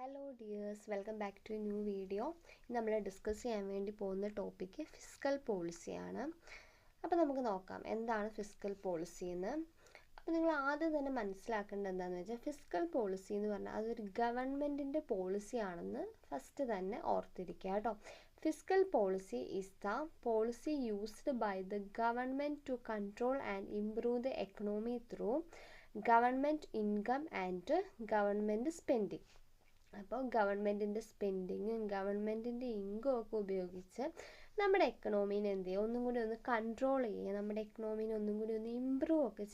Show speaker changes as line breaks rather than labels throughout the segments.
Hello dears, welcome back to new video. നമ്മൾ discuss ചെയ്യാൻ വേണ്ടി പോകുന്ന ടോപ്പിക്ക് ഫിസ്ക്കൽ പോളിസിയാണ്. അപ്പോൾ നമുക്ക് നോക്കാം എന്താണ് ഫിസ്ക്കൽ പോളിസി എന്ന്. അപ്പോൾ നിങ്ങൾ ആദ്യം തന്നെ മനസ്സിലാക്കേണ്ടത് എന്താണെന്ന് വെച്ചാൽ, ഫിസ്ക്കൽ പോളിസി എന്ന് പറഞ്ഞാൽ അതൊരു ഗവൺമെൻറ്റിൻ്റെ പോളിസി ആണെന്ന് ഫസ്റ്റ് തന്നെ ഓർത്തിരിക്കുക കേട്ടോ. Fiscal policy is the policy used by the government to control and improve the economy through government income and government spending. അപ്പോൾ ഗവൺമെൻറ്റിൻ്റെ സ്പെൻഡിങ്ങും ഗവൺമെൻറ്റിൻ്റെ ഇൻകം ഒക്കെ ഉപയോഗിച്ച് നമ്മുടെ എക്കണോമീനെ എന്ത് ചെയ്യുക, ഒന്നും കൂടി ഒന്ന് കൺട്രോൾ ചെയ്യുക, നമ്മുടെ എക്കണോമീനെ ഒന്നും കൂടി ഒന്ന് ഇമ്പ്രൂവ് ഒക്കെ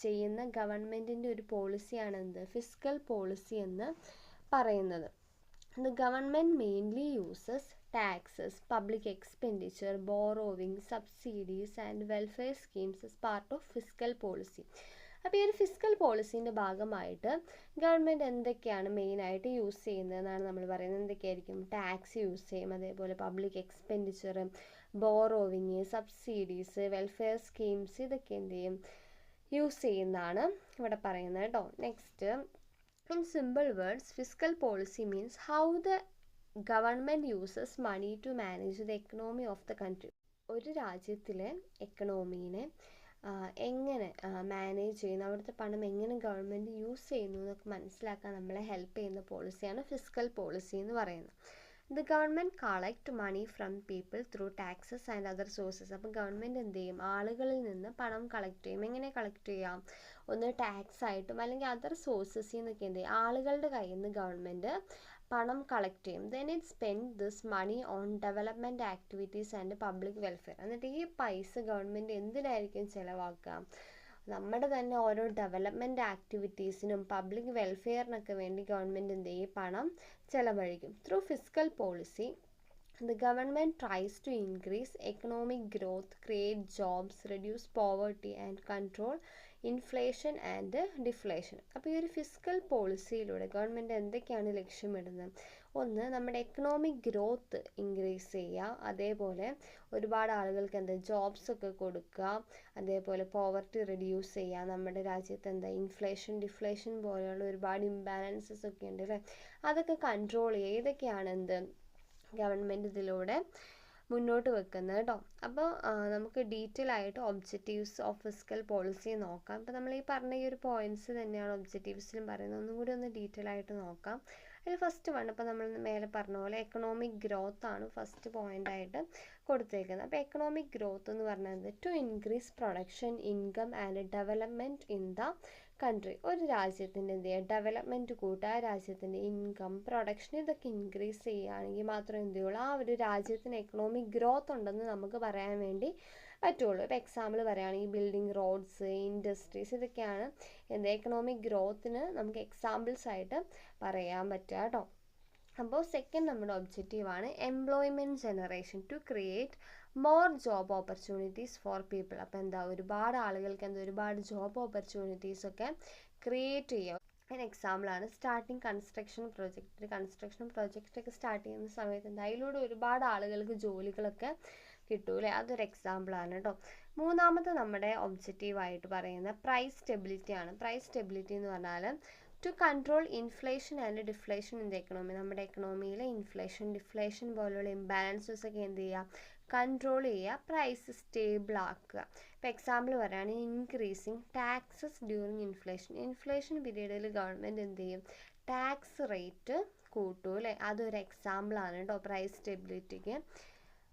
ചെയ്യുന്ന ഗവൺമെൻറ്റിൻ്റെ ഒരു പോളിസിയാണ് എന്ത്, ഫിസ്ക്കൽ പോളിസി എന്ന് പറയുന്നത്. The government mainly uses taxes, public expenditure, borrowing, subsidies and welfare schemes as part of fiscal policy. അപ്പോൾ ഈ ഒരു ഫിസ്ക്കൽ പോളിസീൻ്റെ ഭാഗമായിട്ട് ഗവൺമെൻറ് എന്തൊക്കെയാണ് മെയിനായിട്ട് യൂസ് ചെയ്യുന്നതെന്നാണ് നമ്മൾ പറയുന്നത്. എന്തൊക്കെയായിരിക്കും? ടാക്സ് യൂസ് ചെയ്യും, അതേപോലെ public expenditure, borrowing, subsidies, welfare schemes, ഇതൊക്കെ എന്ത് ചെയ്യും, യൂസ് ചെയ്യുന്നതാണ് ഇവിടെ പറയുന്നത് കേട്ടോ. Next, in simple words, fiscal policy means how the government uses money to manage the economy of the country. ഒരു രാജ്യത്തിലെ എക്കണോമീനെ എങ്ങനെ മാനേജ് ചെയ്യുന്നു, അവിടുത്തെ പണം എങ്ങനെ ഗവൺമെൻറ് യൂസ് ചെയ്യുന്നു എന്നൊക്കെ മനസ്സിലാക്കാൻ നമ്മളെ ഹെൽപ്പ് ചെയ്യുന്ന പോളിസിയാണ് ഫിസ്ക്കൽ പോളിസി എന്ന് പറയുന്നത്. The government collect money from people through taxes and other sources. അപ്പോൾ ഗവൺമെൻറ് എന്ത് ചെയ്യും, ആളുകളിൽ നിന്ന് പണം കളക്ട് ചെയ്യും. എങ്ങനെ കളക്ട് ചെയ്യാം? ഒന്ന് ടാക്സ് ആയിട്ടും അല്ലെങ്കിൽ അതർ സോഴ്സസിൽ നിന്നൊക്കെ എന്ത് ചെയ്യും, ആളുകളുടെ കയ്യിൽ നിന്ന് ഗവൺമെൻറ് പണം കളക്ട് ചെയ്യും. Then it spend this money on development activities and public welfare. എന്നിട്ട് ഈ പൈസ ഗവൺമെൻറ് എന്തിനായിരിക്കും ചിലവാക്കുക? നമ്മുടെ തന്നെ ഓരോ ഡെവലപ്മെൻറ്റ് ആക്ടിവിറ്റീസിനും പബ്ലിക് വെൽഫെയറിനൊക്കെ വേണ്ടി ഗവൺമെൻറ് എന്ത് ചെയ്യും, പണം ചിലവഴിക്കും. Through fiscal policy the government tries to increase economic growth, create jobs, reduce poverty and control inflation and deflation. അപ്പോൾ ഈ ഒരു ഫിസ്ക്കൽ പോളിസിയിലൂടെ ഗവൺമെൻറ് എന്തൊക്കെയാണ് ലക്ഷ്യമിടുന്നത്? ഒന്ന്, നമ്മുടെ എക്കണോമിക് ഗ്രോത്ത് ഇൻക്രീസ് ചെയ്യുക, അതേപോലെ ഒരുപാട് ആളുകൾക്ക് എന്താ ജോബ്സ് ഒക്കെ കൊടുക്കുക, അതേപോലെ പോവർട്ടി റിഡ്യൂസ് ചെയ്യുക. നമ്മുടെ രാജ്യത്ത് എന്താ ഇൻഫ്ലേഷൻ, ഡിഫ്ലേഷൻ പോലെയുള്ള ഒരുപാട് ഇംബാലൻസസ് ഒക്കെ ഉണ്ട് അല്ലേ, അതൊക്കെ കൺട്രോൾ ചെയ്യുക. ഇതൊക്കെയാണ് എന്ത് ഗവൺമെൻറ് ഇതിലൂടെ മുന്നോട്ട് വെക്കുന്നത് കേട്ടോ. അപ്പോൾ നമുക്ക് ഡീറ്റെയിൽ ആയിട്ട് ഒബ്ജക്റ്റീവ്സ് ഓഫ് ഫിസ്ക്കൽ പോളിസി നോക്കാം. ഇപ്പോൾ നമ്മൾ ഈ പറഞ്ഞ ഈ ഒരു പോയിൻറ്റ്സ് തന്നെയാണ് ഒബ്ജക്റ്റീവ്സിലും പറയുന്നത്. ഒന്നും കൂടി ഒന്ന് ഡീറ്റെയിൽ ആയിട്ട് നോക്കാം. അതിൽ ഫസ്റ്റ് വൺ, ഇപ്പോൾ നമ്മൾ മേലെ പറഞ്ഞ പോലെ എക്കണോമിക് ഗ്രോത്ത് ആണ് ഫസ്റ്റ് പോയിൻ്റ് ആയിട്ട് കൊടുത്തേക്കുന്നത്. അപ്പോൾ എക്കണോമിക് ഗ്രോത്ത് എന്ന് പറഞ്ഞത് to increase production, income and development in the country. ഒരു രാജ്യത്തിൻ്റെ എന്ത് ചെയ്യുക, ഡെവലപ്മെൻറ്റ് കൂട്ടുക, ആ രാജ്യത്തിൻ്റെ ഇൻകം, പ്രൊഡക്ഷൻ ഇതൊക്കെ ഇൻക്രീസ് ചെയ്യുകയാണെങ്കിൽ മാത്രമേ എന്ത് ചെയ്യുള്ളൂ, ആ ഒരു രാജ്യത്തിന് എക്കണോമിക് ഗ്രോത്ത് ഉണ്ടെന്ന് നമുക്ക് പറയാൻ വേണ്ടി പറ്റുള്ളൂ. ഇപ്പോൾ എക്സാമ്പിൾ പറയുകയാണെങ്കിൽ ബിൽഡിംഗ്, റോഡ്സ്, ഇൻഡസ്ട്രീസ്, ഇതൊക്കെയാണ് എന്ത് എക്കണോമിക് ഗ്രോത്തിന് നമുക്ക് എക്സാമ്പിൾസ് ആയിട്ട് പറയാൻ പറ്റുക കേട്ടോ. അപ്പോൾ സെക്കൻഡ് നമ്മുടെ ഒബ്ജക്റ്റീവാണ് employment generation, to create more job opportunities for people. അപ്പോൾ എന്താ, ഒരുപാട് ആളുകൾക്ക് എന്താ ഒരുപാട് ജോബ് ഓപ്പർച്യൂണിറ്റീസൊക്കെ ക്രിയേറ്റ് ചെയ്യുക. അതിന് എക്സാമ്പിളാണ് സ്റ്റാർട്ടിങ് കൺസ്ട്രക്ഷൻ പ്രോജക്റ്റ്. ഒരു കൺസ്ട്രക്ഷൻ പ്രോജക്റ്റൊക്കെ സ്റ്റാർട്ട് ചെയ്യുന്ന സമയത്ത് എന്താ അതിലൂടെ ഒരുപാട് ആളുകൾക്ക് ജോലികളൊക്കെ കിട്ടൂലേ, അതൊരു എക്സാമ്പിളാണ് കേട്ടോ. മൂന്നാമത്തെ നമ്മുടെ ഒബ്ജക്റ്റീവായിട്ട് പറയുന്ന പ്രൈസ് സ്റ്റെബിലിറ്റി ആണ്. പ്രൈസ് സ്റ്റെബിലിറ്റി എന്ന് പറഞ്ഞാൽ to control inflation and deflation in the economy. നമ്മുടെ എക്കണോമിയിലെ ഇൻഫ്ലേഷൻ, ഡിഫ്ലേഷൻ പോലുള്ള ഇംബാലൻസസ് ഒക്കെ എന്ത് ചെയ്യുക, കൺട്രോൾ ചെയ്യുക, പ്രൈസ് സ്റ്റേബിൾ ആക്കുക. ഇപ്പോൾ എക്സാമ്പിൾ പറയുകയാണെങ്കിൽ increasing taxes during inflation. Inflation പീരീഡിൽ ഗവൺമെൻറ് എന്ത് ചെയ്യും, ടാക്സ് റേറ്റ് കൂട്ടും അല്ലേ, അതൊരു എക്സാമ്പിളാണ് കേട്ടോ പ്രൈസ് സ്റ്റെബിലിറ്റിക്ക്.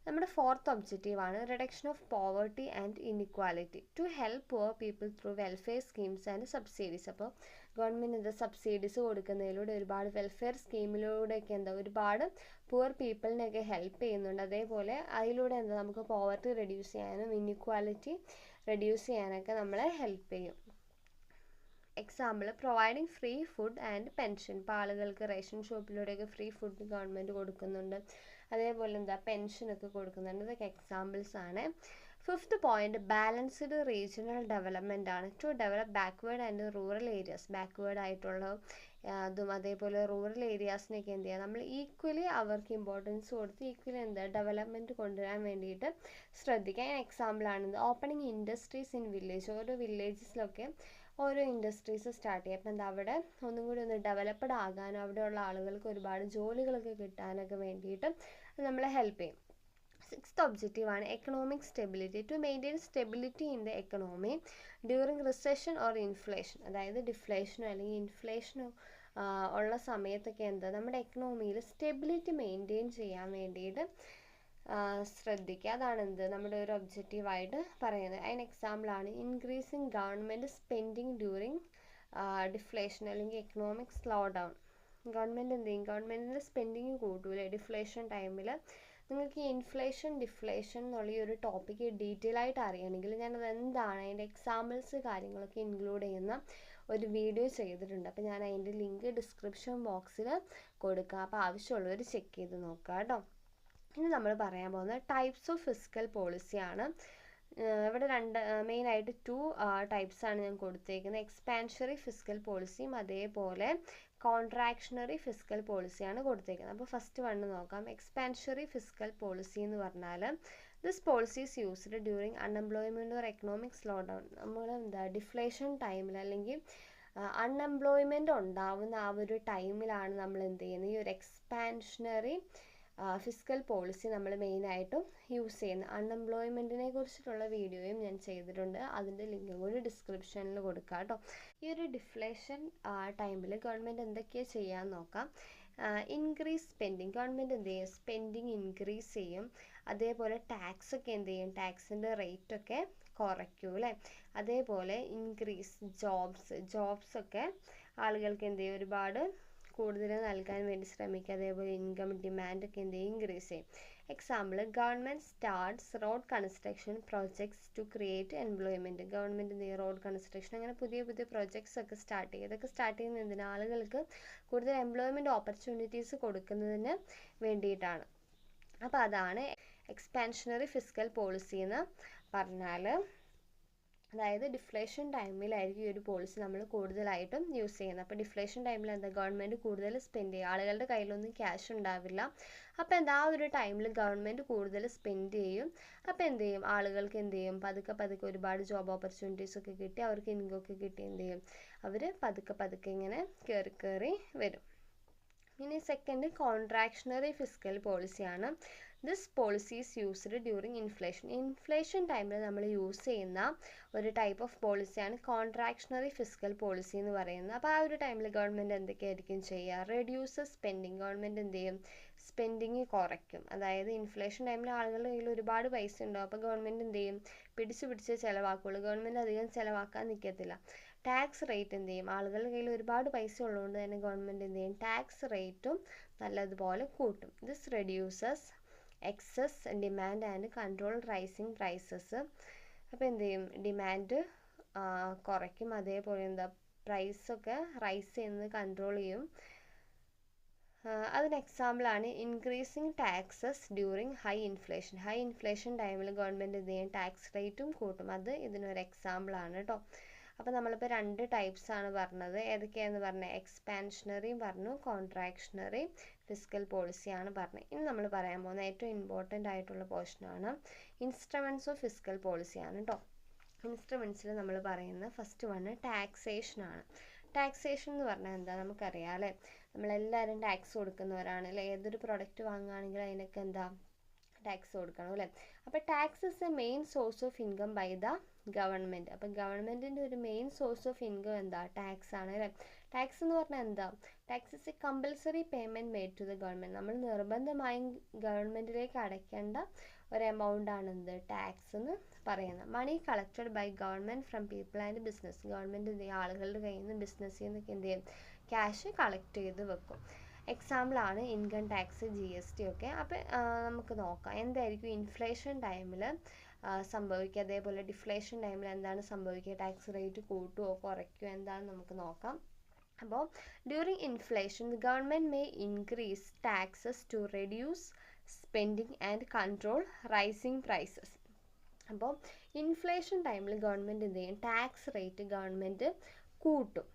നമ്മുടെ ഫോർത്ത് ഒബ്ജക്റ്റീവാണ് reduction of poverty and inequality, to help poor people through welfare schemes and subsidies. അപ്പോൾ ഗവൺമെൻറ് എന്താ സബ്സിഡീസ് കൊടുക്കുന്നതിലൂടെ, ഒരുപാട് വെൽഫെയർ സ്കീമിലൂടെയൊക്കെ എന്താ ഒരുപാട് പുവർ പീപ്പിളിനെയൊക്കെ ഹെൽപ്പ് ചെയ്യുന്നുണ്ട്. അതേപോലെ അതിലൂടെ എന്താ നമുക്ക് പോവർട്ടി റെഡ്യൂസ് ചെയ്യാനും ഇൻഇക്വാലിറ്റി റെഡ്യൂസ് ചെയ്യാനൊക്കെ നമ്മളെ ഹെൽപ്പ് ചെയ്യും. Example providing free food and pension. ഇപ്പോൾ ആളുകൾക്ക് റേഷൻ ഷോപ്പിലൂടെയൊക്കെ ഫ്രീ ഫുഡ് ഗവൺമെൻറ് കൊടുക്കുന്നുണ്ട്, അതേപോലെ എന്താ പെൻഷനൊക്കെ കൊടുക്കുന്നുണ്ട്. ഇതൊക്കെ എക്സാമ്പിൾസ് ആണ്. Fifth point balanced regional development ആണ്, to develop backward and rural areas. Backward ആയിട്ടുള്ള അതും അതേപോലെ റൂറൽ ഏരിയാസിനൊക്കെ എന്ത് ചെയ്യുക, നമ്മൾ ഈക്വലി അവർക്ക് ഇമ്പോർട്ടൻസ് കൊടുത്ത് ഈക്വലി എന്താ ഡെവലപ്മെൻറ്റ് കൊണ്ടുവരാൻ വേണ്ടിയിട്ട് ശ്രദ്ധിക്കുക. എക്സാമ്പിളാണ് ഓപ്പണിംഗ് ഇൻഡസ്ട്രീസ് ഇൻ വില്ലേജ്. ഓരോ വില്ലേജസിലൊക്കെ ഓരോ ഇൻഡസ്ട്രീസ് സ്റ്റാർട്ട് ചെയ്യും. അപ്പം എന്താ അവിടെ ഒന്നും കൂടി ഒന്ന് ഡെവലപ്ഡ് ആകാനും അവിടെയുള്ള ആളുകൾക്ക് ഒരുപാട് ജോലികളൊക്കെ കിട്ടാനൊക്കെ വേണ്ടിയിട്ട് നമ്മളെ ഹെൽപ്പ് ചെയ്യും. സിക്സ്ത് ഒബ്ജക്റ്റീവാണ് economic stability. To maintain stability in the economy during recession or inflation. അതായത് ഡിഫ്ലേഷനോ അല്ലെങ്കിൽ ഇൻഫ്ലേഷനോ ഉള്ള സമയത്തൊക്കെ എന്താ നമ്മുടെ എക്കണോമിയിൽ സ്റ്റെബിലിറ്റി മെയിൻറ്റെയിൻ ചെയ്യാൻ വേണ്ടിയിട്ട് ശ്രദ്ധിക്കുക. അതാണ് എന്ത് നമ്മുടെ ഒരു ഒബ്ജക്റ്റീവായിട്ട് പറയുന്നത്. അതിന് എക്സാമ്പിളാണ് increasing government spending during deflation അല്ലെങ്കിൽ എക്കണോമിക് സ്ലോ ഡൗൺ. ഗവൺമെൻറ് എന്ത് ചെയ്യും? ഗവൺമെൻറ്റിൻ്റെ സ്പെൻഡിങ് കൂട്ടൂലേ ഡിഫ്ലേഷൻ ടൈമിൽ. നിങ്ങൾക്ക് ഈ ഇൻഫ്ലേഷൻ ഡിഫ്ലേഷൻ എന്നുള്ള ഈ ഒരു ടോപ്പിക്ക് ഡീറ്റെയിൽ ആയിട്ട് അറിയണമെങ്കിൽ ഞാനത് എന്താണ് അതിൻ്റെ എക്സാമ്പിൾസ് കാര്യങ്ങളൊക്കെ ഇൻക്ലൂഡ് ചെയ്യുന്ന ഒരു വീഡിയോ ചെയ്തിട്ടുണ്ട്. അപ്പോൾ ഞാൻ അതിൻ്റെ ലിങ്ക് ഡിസ്ക്രിപ്ഷൻ ബോക്സിൽ കൊടുക്കുക. അപ്പോൾ ആവശ്യമുള്ളവർ ചെക്ക് ചെയ്ത് നോക്കുക കേട്ടോ. ഇനി നമ്മൾ പറയാൻ പോകുന്നത് ടൈപ്സ് ഓഫ് ഫിസ്ക്കൽ പോളിസിയാണ്. ഇവിടെ മെയിനായിട്ട് 2 ടൈപ്സാണ് ഞാൻ കൊടുത്തേക്കുന്നത്. എക്സ്പാൻഷറി ഫിസ്ക്കൽ പോളിസിയും അതേപോലെ കോൺട്രാക്ഷണറി ഫിസ്ക്കൽ പോളിസിയാണ് കൊടുത്തേക്കുന്നത്. അപ്പോൾ ഫസ്റ്റ് വണ്ണ് നോക്കാം. എക്സ്പാൻഷറി ഫിസ്ക്കൽ പോളിസി എന്ന് പറഞ്ഞാൽ this policy is used during unemployment or economic slow down. നമ്മൾ ഡിഫ്ലേഷൻ ടൈമിൽ അല്ലെങ്കിൽ അൺഎംപ്ലോയ്മെൻറ്റ് ഉണ്ടാവുന്ന ആ ഒരു ടൈമിലാണ് നമ്മൾ എന്ത് ചെയ്യുന്നത് ഈ ഒരു എക്സ്പാൻഷണറി ഫിസ്ക്കൽ പോളിസി നമ്മൾ മെയിനായിട്ടും യൂസ് ചെയ്യുന്നത്. അൺഎംപ്ലോയ്മെൻറ്റിനെ കുറിച്ചിട്ടുള്ള വീഡിയോയും ഞാൻ ചെയ്തിട്ടുണ്ട്. അതിൻ്റെ ലിങ്കും കൂടി ഡിസ്ക്രിപ്ഷനിൽ കൊടുക്കാം കേട്ടോ. ഈ ഒരു ഡിഫ്ലേഷൻ ടൈമിൽ ഗവൺമെൻറ് എന്തൊക്കെയാണ് ചെയ്യാൻ നോക്കാം. Increase spending. ഗവൺമെൻറ് എന്ത് ചെയ്യും? സ്പെൻഡിങ് ഇൻക്രീസ് ചെയ്യും. അതേപോലെ ടാക്സ് ഒക്കെ എന്ത് ചെയ്യും? ടാക്സിൻ്റെ റേറ്റൊക്കെ കുറയ്ക്കും അല്ലേ. അതേപോലെ ഇൻക്രീസ് ജോബ്സ് ഒക്കെ ആളുകൾക്ക് എന്ത് ചെയ്യും? ഒരുപാട് കൂടുതൽ നൽകാൻ വേണ്ടി ശ്രമിക്കുക. അതേപോലെ ഇൻകം ഡിമാൻഡൊക്കെ എന്ത് ചെയ്യും? ഇൻക്രീസ് ചെയ്യും. Example government starts road construction projects to create employment. Government എന്ത് ചെയ്യും? റോഡ് കൺസ്ട്രക്ഷൻ അങ്ങനെ പുതിയ പ്രോജക്ട്സ് ഒക്കെ സ്റ്റാർട്ട് ചെയ്യും. ഇതൊക്കെ സ്റ്റാർട്ട് ചെയ്യുന്നത് എന്തിനാണ്? ആളുകൾക്ക് കൂടുതൽ എംപ്ലോയ്മെൻറ്റ് ഓപ്പർച്യൂണിറ്റീസ് കൊടുക്കുന്നതിന് വേണ്ടിയിട്ടാണ്. അപ്പോൾ അതാണ് എക്സ്പാൻഷണറി ഫിസ്ക്കൽ പോളിസി എന്ന് പറഞ്ഞാൽ. അതായത് ഡിഫ്ലേഷൻ ടൈമിലായിരിക്കും ഈ ഒരു പോളിസി നമ്മൾ കൂടുതലായിട്ടും യൂസ് ചെയ്യുന്നത്. അപ്പോൾ ഡിഫ്ലേഷൻ ടൈമിൽ എന്താ ഗവൺമെൻറ് കൂടുതൽ സ്പെൻഡ് ചെയ്യും. ആളുകളുടെ കയ്യിലൊന്നും ക്യാഷ് ഉണ്ടാവില്ല. അപ്പോൾ എന്താ ആ ഒരു ടൈമിൽ ഗവൺമെൻറ് കൂടുതൽ സ്പെൻഡ് ചെയ്യും. അപ്പോൾ എന്ത് ചെയ്യും? ആളുകൾക്ക് എന്ത് ചെയ്യും? പതുക്കെ ഒരുപാട് ജോബ് ഓപ്പർച്യൂണിറ്റീസ് ഒക്കെ കിട്ടി അവർക്ക് ഇൻകം ഒക്കെ കിട്ടി എന്ത് ചെയ്യും? അവർ പതുക്കെ ഇങ്ങനെ കയറി വരും. ഇനി സെക്കൻഡ് കോൺട്രാക്ഷണറി ഫിസ്ക്കൽ പോളിസിയാണ്. This policy is used during inflation. Inflation ടൈമിൽ നമ്മൾ യൂസ് ചെയ്യുന്ന ഒരു ടൈപ്പ് ഓഫ് പോളിസിയാണ് കോൺട്രാക്ഷണറി ഫിസ്ക്കൽ പോളിസി എന്ന് പറയുന്നത്. അപ്പോൾ ആ ഒരു ടൈമിൽ ഗവൺമെൻറ് എന്തൊക്കെയായിരിക്കും ചെയ്യുക? Reduce spending. ഗവൺമെൻറ് എന്ത് ചെയ്യും? സ്പെൻഡിങ് കുറയ്ക്കും. അതായത് ഇൻഫ്ലേഷൻ ടൈമിൽ ആളുകളുടെ കയ്യിൽ ഒരുപാട് പൈസ ഉണ്ടാവും. അപ്പോൾ ഗവൺമെൻറ് എന്ത് ചെയ്യും? പിടിച്ച് ചിലവാക്കുള്ളൂ. ഗവൺമെൻറ് അധികം ചിലവാക്കാൻ നിൽക്കത്തില്ല. ടാക്സ് റേറ്റ് എന്ത് ചെയ്യും? ആളുകളുടെ കയ്യിൽ ഒരുപാട് പൈസ ഉള്ളതുകൊണ്ട് തന്നെ ഗവൺമെൻറ് എന്ത് ചെയ്യും? ടാക്സ് റേറ്റും നല്ലതുപോലെ കൂട്ടും. This reduces excess demand and control rising prices. അപ്പോൾ എന്ത് ചെയ്യും? ഡിമാൻഡ് കുറയ്ക്കും. അതേപോലെ എന്താ പ്രൈസൊക്കെ റൈസ് ചെയ്യുന്നത് കൺട്രോൾ ചെയ്യും. അതിന് എക്സാമ്പിളാണ് increasing taxes during high inflation ടൈമിൽ ഗവൺമെൻറ് എന്ത് ചെയ്യും? ടാക്സ് റേറ്റും കൂട്ടും. അത് ഇതിനൊരു എക്സാമ്പിളാണ് കേട്ടോ. അപ്പോൾ നമ്മളിപ്പോൾ 2 ടൈപ്സാണ് പറഞ്ഞത്. ഏതൊക്കെയാണെന്ന് പറഞ്ഞത്? എക്സ്പാൻഷണറിയും പറഞ്ഞു, കോൺട്രാക്ഷണറി ഫിസ്ക്കൽ പോളിസിയാണ് പറഞ്ഞത്. ഇനി നമ്മൾ പറയാൻ പോകുന്ന ഏറ്റവും ഇമ്പോർട്ടൻ്റ് ആയിട്ടുള്ള പോർഷനാണ് ഇൻസ്ട്രുമെൻറ്റ്സ് ഓഫ് ഫിസ്ക്കൽ പോളിസിയാണ് കേട്ടോ. ഇൻസ്ട്രുമെൻറ്റ്സിൽ നമ്മൾ പറയുന്ന ഫസ്റ്റ് വണ് ടാക്സേഷനാണ്. ടാക്സേഷൻ എന്ന് പറഞ്ഞാൽ എന്താ? നമുക്കറിയാം അല്ലേ, നമ്മളെല്ലാവരും ടാക്സ് കൊടുക്കുന്നവരാണ് അല്ലേ. ഏതൊരു പ്രൊഡക്റ്റ് വാങ്ങുകയാണെങ്കിലും അതിനൊക്കെ എന്താ? ടാക്സ് കൊടുക്കണം അല്ലേ. അപ്പോൾ tax is a main source of income by the government. അപ്പം ഗവൺമെൻറ്റിൻ്റെ ഒരു മെയിൻ സോഴ്സ് ഓഫ് ഇൻകം എന്താ? ടാക്സ് ആണ് അല്ലേ. ടാക്സ് എന്ന് പറഞ്ഞാൽ എന്താ? Tax is a compulsory payment made to the government. നമ്മൾ നിർബന്ധമായും ഗവൺമെൻറ്റിലേക്ക് അടയ്ക്കേണ്ട ഒരു എമൗണ്ട് ആണ് എന്ത്? ടാക്സ് എന്ന് പറയുന്നത്. Money collected by government from people and business. Government എന്ത് ചെയ്യും? ആളുകളുടെ കയ്യിൽ നിന്ന് ബിസിനസ്സിൽ നിന്നൊക്കെ എന്ത് ചെയ്യും? ക്യാഷ് കളക്ട് ചെയ്ത് വെക്കും. എക്സാമ്പിളാണ് ഇൻകം ടാക്സ്, GST ഒക്കെ. അപ്പോൾ നമുക്ക് നോക്കാം എന്തായിരിക്കും ഇൻഫ്ലേഷൻ ടൈമിൽ സംഭവിക്കുക, അതേപോലെ ഡിഫ്ലേഷൻ ടൈമിൽ എന്താണ് സംഭവിക്കുക? ടാക്സ് റേറ്റ് കൂട്ടുമോ കുറയ്ക്കുമോ എന്താണെന്ന് നമുക്ക് നോക്കാം. അപ്പോൾ during inflation the government may increase taxes to reduce spending and control rising prices. അപ്പോൾ ഇൻഫ്ലേഷൻ ടൈമിൽ ഗവൺമെൻറ് എന്ത് ചെയ്യും? ടാക്സ് റേറ്റ് ഗവൺമെൻറ് കൂട്ടും.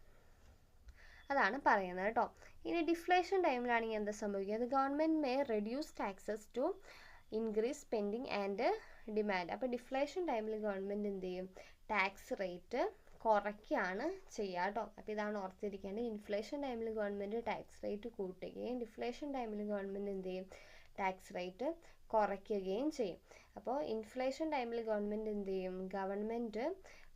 അതാണ് പറയുന്നത് കേട്ടോ. ഇനി ഡിഫ്ലേഷൻ ടൈമിലാണെങ്കിൽ എന്താ സംഭവിക്കുക? Government may reduce taxes to increase spending and demand. അപ്പോൾ ഡിഫ്ലേഷൻ ടൈമിൽ ഗവൺമെൻറ് എന്ത് ചെയ്യും? ടാക്സ് റേറ്റ് കുറയ്ക്കുകയാണ് ചെയ്യുക കേട്ടോ. അപ്പോൾ ഇതാണ് ഓർത്തിരിക്കേണ്ടത്. ഇൻഫ്ലേഷൻ ടൈമിൽ ഗവൺമെൻറ് ടാക്സ് റേറ്റ് കൂട്ടുകയും ഡിഫ്ലേഷൻ ടൈമിൽ ഗവൺമെൻറ് എന്ത് ചെയ്യും, ടാക്സ് റേറ്റ് കുറയ്ക്കുകയും ചെയ്യും. അപ്പോൾ ഇൻഫ്ലേഷൻ ടൈമിൽ ഗവൺമെൻറ് എന്ത് ചെയ്യും, ഗവൺമെൻറ്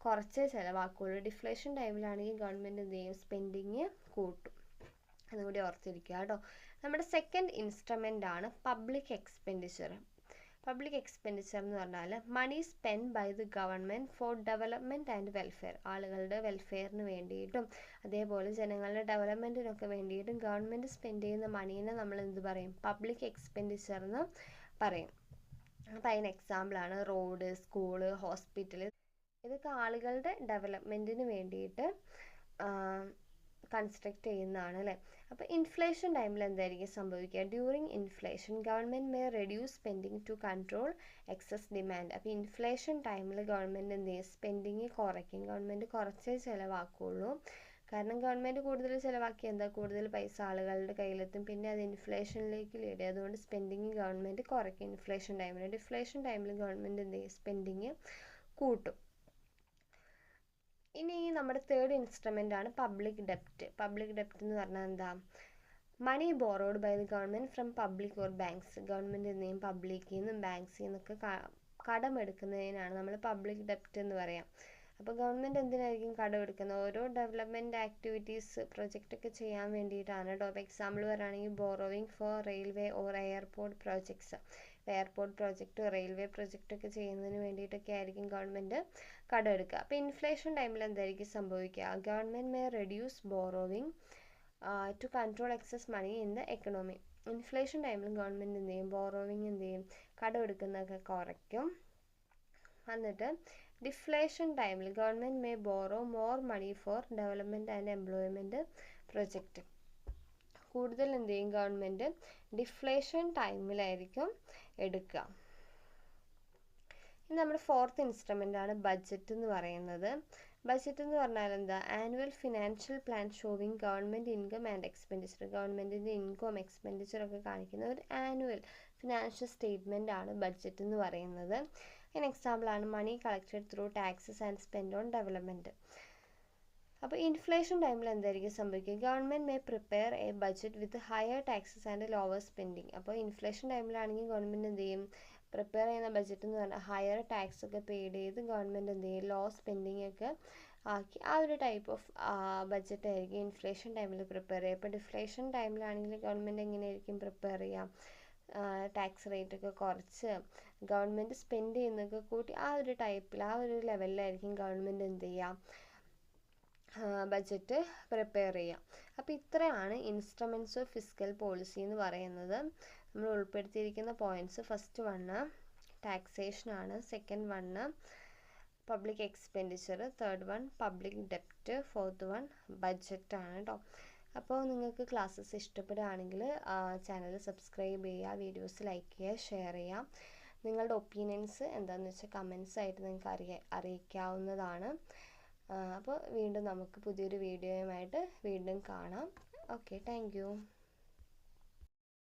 കുറച്ചേ ചിലവാക്കുള്ളൂ. ഡിഫ്ലേഷൻ ടൈമിലാണെങ്കിൽ ഗവൺമെൻറ് എന്ത് ചെയ്യും, സ്പെൻഡിങ് കൂട്ടും. അതുകൂടി ഓർത്തിരിക്കുക കേട്ടോ. നമ്മുടെ സെക്കൻഡ് ഇൻസ്ട്രുമെൻ്റ് ആണ് പബ്ലിക് എക്സ്പെൻഡിച്ചർ. പബ്ലിക് എക്സ്പെൻഡിച്ചർ എന്ന് പറഞ്ഞാൽ money spend by the government for development and welfare. ആളുകളുടെ വെൽഫെയറിന് വേണ്ടിയിട്ടും അതേപോലെ ജനങ്ങളുടെ ഡെവലപ്മെൻറ്റിനൊക്കെ വേണ്ടിയിട്ടും ഗവൺമെൻറ് സ്പെൻഡ് ചെയ്യുന്ന മണീനെ നമ്മൾ എന്ത് പറയും, പബ്ലിക് എക്സ്പെൻഡിച്ചർ എന്ന് പറയും. അപ്പോൾ അതിന് എക്സാമ്പിളാണ് റോഡ്, സ്കൂള്, ഹോസ്പിറ്റൽ. ഇതൊക്കെ ആളുകളുടെ ഡെവലപ്മെൻറ്റിന് വേണ്ടിയിട്ട് കൺസ്ട്രക്റ്റ് ചെയ്യുന്നതാണ് അല്ലേ. അപ്പോൾ ഇൻഫ്ലേഷൻ ടൈമിൽ എന്തായിരിക്കും സംഭവിക്കുക, during inflation government may reduce spending to control excess demand. അപ്പോൾ ഇൻഫ്ലേഷൻ ടൈമിൽ ഗവൺമെൻറ് എന്ത് ചെയ്യും, സ്പെൻഡിങ് കുറയ്ക്കും. ഗവൺമെൻറ് കുറച്ചേ ചിലവാക്കുള്ളൂ. കാരണം ഗവൺമെൻറ് കൂടുതൽ ചിലവാക്കി എന്താ, കൂടുതൽ പൈസ ആളുകളുടെ കയ്യിലെത്തും, പിന്നെ അത് ഇൻഫ്ലേഷനിലേക്ക് ലീഡ് ചെയ്യും. അതുകൊണ്ട് സ്പെൻഡിങ് ഗവൺമെൻറ് കുറയ്ക്കും ഇൻഫ്ലേഷൻ ടൈമിൽ. ഡിഫ്ലേഷൻ ടൈമിൽ ഗവൺമെൻറ് എന്ത് ചെയ്യും, സ്പെൻഡിങ് കൂട്ടും. ഇനി നമ്മുടെ തേർഡ് ഇൻസ്ട്രുമെൻ്റ് ആണ് പബ്ലിക് ഡെപ്റ്റ്. പബ്ലിക് ഡെപ്റ്റ് എന്ന് പറഞ്ഞാൽ എന്താ, money borrowed by the government from public or banks. Government എന്ത് ചെയ്യും, പബ്ലിക്കിൽ നിന്നും ബാങ്ക്സിൽ നിന്നൊക്കെ കടമെടുക്കുന്നതിനാണ് നമ്മൾ പബ്ലിക് ഡെപ്റ്റ് എന്ന് പറയാം. അപ്പോൾ ഗവൺമെൻറ് എന്തിനായിരിക്കും കടമെടുക്കുന്നത്, ഓരോ ഡെവലപ്മെൻറ്റ് ആക്ടിവിറ്റീസ് പ്രൊജക്റ്റൊക്കെ ചെയ്യാൻ വേണ്ടിയിട്ടാണ് കേട്ടോ. ഇപ്പോൾ എക്സാമ്പിൾ പറയുകയാണെങ്കിൽ borrowing for railway or airport projects. Airport project, railway പ്രോജക്റ്റൊക്കെ ചെയ്യുന്നതിന് വേണ്ടിയിട്ടൊക്കെ ആയിരിക്കും ഗവൺമെൻറ് കടമെടുക്കുക. അപ്പോൾ ഇൻഫ്ലേഷൻ ടൈമിൽ എന്തായിരിക്കും സംഭവിക്കുക, government may reduce borrowing to control excess money in the economy. Inflation ടൈമിൽ ഗവൺമെൻറ് എന്ത് ചെയ്യും, ബോറോവിങ് എന്ത് ചെയ്യും, കടമെടുക്കുന്നതൊക്കെ കുറയ്ക്കും. എന്നിട്ട് ഡിഫ്ലേഷൻ ടൈമിൽ government may borrow more money for development and employment project. കൂടുതൽ എന്ത് ചെയ്യും, ഗവൺമെൻറ് ഡിഫ്ലേഷൻ ടൈമിലായിരിക്കും എടുക്കുക. ഇനി നമ്മുടെ ഫോർത്ത് ഇൻസ്ട്രുമെൻ്റ് ആണ് ബഡ്ജറ്റ് എന്ന് പറയുന്നത്. ബഡ്ജറ്റ് എന്ന് പറഞ്ഞാൽ എന്താ, annual financial plan showing government income and expenditure. ഗവൺമെൻറ്റിൻ്റെ ഇൻകം എക്സ്പെൻഡിച്ചറൊക്കെ കാണിക്കുന്ന ഒരു ആനുവൽ ഫിനാൻഷ്യൽ സ്റ്റേറ്റ്മെൻ്റ് ആണ് ബഡ്ജറ്റ് എന്ന് പറയുന്നത്. അതിന് എക്സാമ്പിളാണ് money collected through taxes and spend on development. അപ്പോൾ ഇൻഫ്ലേഷൻ ടൈമിൽ എന്തായിരിക്കും സംഭവിക്കുക, government may prepare a budget with higher taxes and lower spending. അപ്പോൾ ഇൻഫ്ലേഷൻ ടൈമിലാണെങ്കിൽ ഗവൺമെൻറ് എന്ത് ചെയ്യും, പ്രിപ്പയർ ചെയ്യുന്ന ബഡ്ജറ്റ് എന്ന് പറഞ്ഞാൽ ഹയർ ടാക്സ് ഒക്കെ പെയ്ഡ് ചെയ്ത് ഗവൺമെൻറ് എന്ത് ചെയ്യും, ലോ സ്പെൻഡിങ് ഒക്കെ ആക്കി ആ ഒരു ടൈപ്പ് ഓഫ് ബഡ്ജറ്റ് ആയിരിക്കും ഇൻഫ്ലേഷൻ ടൈമിൽ പ്രിപ്പയർ ചെയ്യുക. ഇപ്പോൾ ഡിഫ്ലേഷൻ ടൈമിലാണെങ്കിൽ ഗവൺമെൻറ് എങ്ങനെയായിരിക്കും പ്രിപ്പയർ ചെയ്യുക, ടാക്സ് റേറ്റ് ഒക്കെ കുറച്ച് ഗവൺമെൻറ് സ്പെൻഡ് ചെയ്യുന്നതൊക്കെ കൂട്ടി ആ ഒരു ടൈപ്പിൽ ആ ഒരു ലെവലിലായിരിക്കും ഗവൺമെൻറ് എന്ത് ചെയ്യുക, ബഡ്ജറ്റ് പ്രിപ്പയർ ചെയ്യുക. അപ്പോൾ ഇത്രയാണ് ഇൻസ്ട്രുമെൻറ്റ്സ് ഓഫ് ഫിസ്ക്കൽ പോളിസി എന്ന് പറയുന്നത്. നമ്മൾ ഉൾപ്പെടുത്തിയിരിക്കുന്ന പോയിൻറ്റ്സ്, ഫസ്റ്റ് വണ്ണ് ടാക്സേഷനാണ്, second one public expenditure, third one public ഡെപ്റ്റ്, ഫോർത്ത് വൺ ബഡ്ജറ്റാണ് കേട്ടോ. അപ്പോൾ നിങ്ങൾക്ക് ക്ലാസ്സസ് ഇഷ്ടപ്പെടുകയാണെങ്കിൽ ചാനൽ സബ്സ്ക്രൈബ് ചെയ്യുക, വീഡിയോസ് ലൈക്ക് ചെയ്യുക, ഷെയർ ചെയ്യുക. നിങ്ങളുടെ ഒപ്പീനിയൻസ് എന്താണെന്ന് വെച്ചാൽ കമൻസ് ആയിട്ട് നിങ്ങൾക്ക് അറിയിക്കാവുന്നതാണ്. അപ്പോൾ വീണ്ടും നമുക്ക് പുതിയൊരു വീഡിയോയുമായിട്ട് വീണ്ടും കാണാം. Okay, thank you.